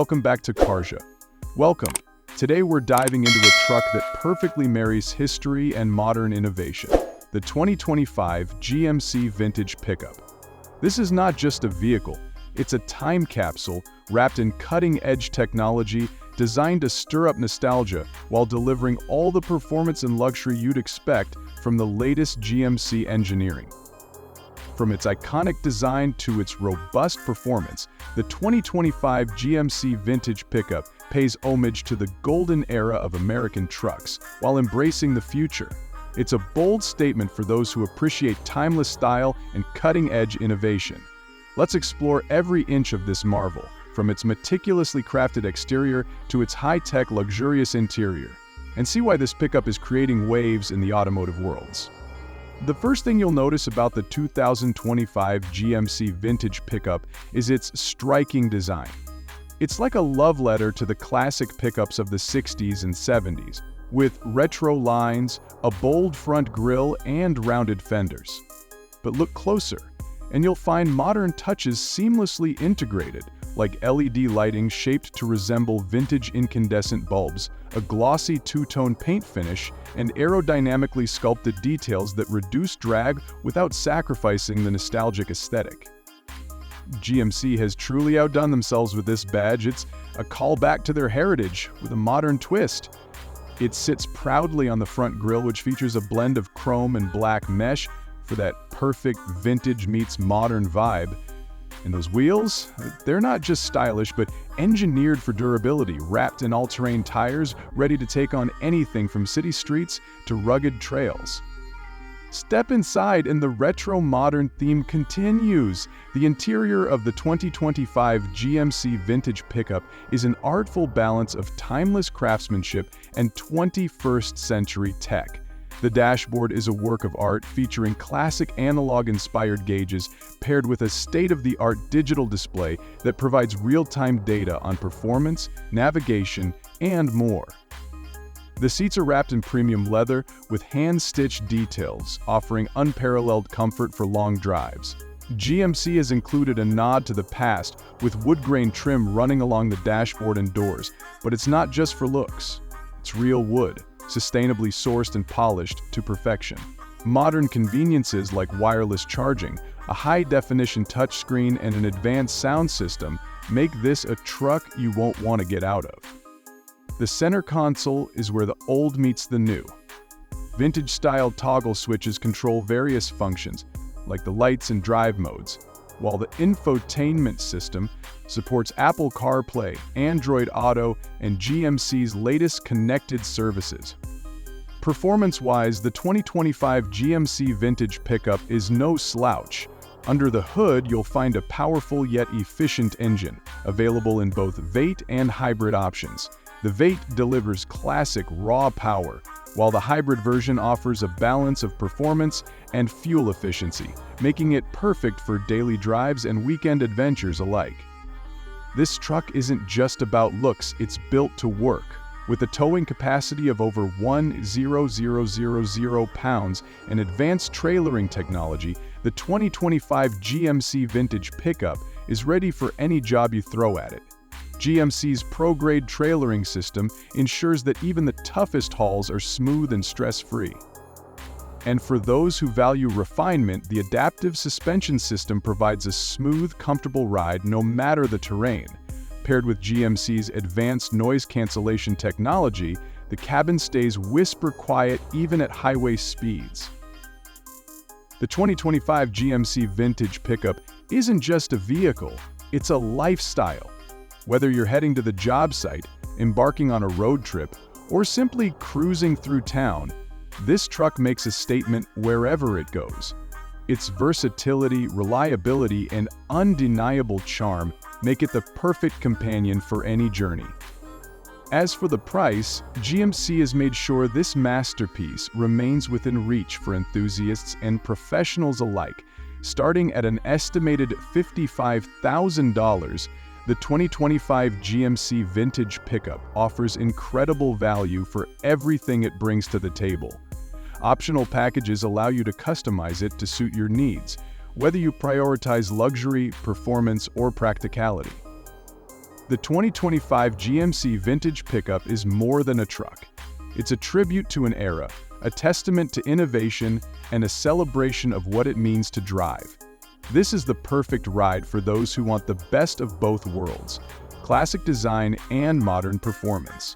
welcome back to Karja. Welcome. Today we're diving into a truck that perfectly marries history and modern innovation, the 2025 GMC Vintage Pickup. This is not just a vehicle, it's a time capsule wrapped in cutting-edge technology designed to stir up nostalgia while delivering all the performance and luxury you'd expect from the latest GMC engineering. From its iconic design to its robust performance, the 2025 GMC Vintage Pickup pays homage to the golden era of American trucks while embracing the future. It's a bold statement for those who appreciate timeless style and cutting-edge innovation. Let's explore every inch of this marvel, from its meticulously crafted exterior to its high-tech, luxurious interior, and see why this pickup is creating waves in the automotive worlds. The first thing you'll notice about the 2025 GMC Vintage Pickup is its striking design. It's like a love letter to the classic pickups of the 60s and 70s, with retro lines, a bold front grille, and rounded fenders. But look closer, and you'll find modern touches seamlessly integrated, like LED lighting shaped to resemble vintage incandescent bulbs, a glossy two-tone paint finish, and aerodynamically sculpted details that reduce drag without sacrificing the nostalgic aesthetic. GMC has truly outdone themselves with this badge. It's a callback to their heritage with a modern twist. It sits proudly on the front grille, which features a blend of chrome and black mesh for that perfect vintage meets modern vibe. And those wheels, they're not just stylish, but engineered for durability, wrapped in all-terrain tires, ready to take on anything from city streets to rugged trails. Step inside and the retro-modern theme continues. The interior of the 2025 GMC Vintage Pickup is an artful balance of timeless craftsmanship and 21st-century tech. The dashboard is a work of art featuring classic analog-inspired gauges paired with a state-of-the-art digital display that provides real-time data on performance, navigation, and more. The seats are wrapped in premium leather with hand-stitched details, offering unparalleled comfort for long drives. GMC has included a nod to the past with wood grain trim running along the dashboard and doors, but it's not just for looks. It's real wood, sustainably sourced and polished to perfection. Modern conveniences like wireless charging, a high-definition touchscreen, and an advanced sound system make this a truck you won't want to get out of. The center console is where the old meets the new. Vintage-style toggle switches control various functions, like the lights and drive modes, while the infotainment system supports Apple CarPlay, Android Auto, and GMC's latest connected services. Performance-wise, the 2025 GMC Vintage Pickup is no slouch. Under the hood, you'll find a powerful yet efficient engine, available in both VAIT and hybrid options. The VAIT delivers classic raw power, while the hybrid version offers a balance of performance and fuel efficiency, making it perfect for daily drives and weekend adventures alike. This truck isn't just about looks, it's built to work. With a towing capacity of over 1,000 pounds and advanced trailering technology, the 2025 GMC Vintage Pickup is ready for any job you throw at it. GMC's pro-grade trailering system ensures that even the toughest hauls are smooth and stress-free. And for those who value refinement, the adaptive suspension system provides a smooth, comfortable ride no matter the terrain. Paired with GMC's advanced noise cancellation technology, the cabin stays whisper quiet even at highway speeds. The 2025 GMC Vintage Pickup isn't just a vehicle, it's a lifestyle. Whether you're heading to the job site, embarking on a road trip, or simply cruising through town, this truck makes a statement wherever it goes. Its versatility, reliability, and undeniable charm make it the perfect companion for any journey. As for the price, GMC has made sure this masterpiece remains within reach for enthusiasts and professionals alike. Starting at an estimated $55,000, the 2025 GMC Vintage Pickup offers incredible value for everything it brings to the table. Optional packages allow you to customize it to suit your needs, whether you prioritize luxury, performance, or practicality. The 2025 GMC Vintage Pickup is more than a truck. It's a tribute to an era, a testament to innovation, and a celebration of what it means to drive. This is the perfect ride for those who want the best of both worlds, classic design and modern performance.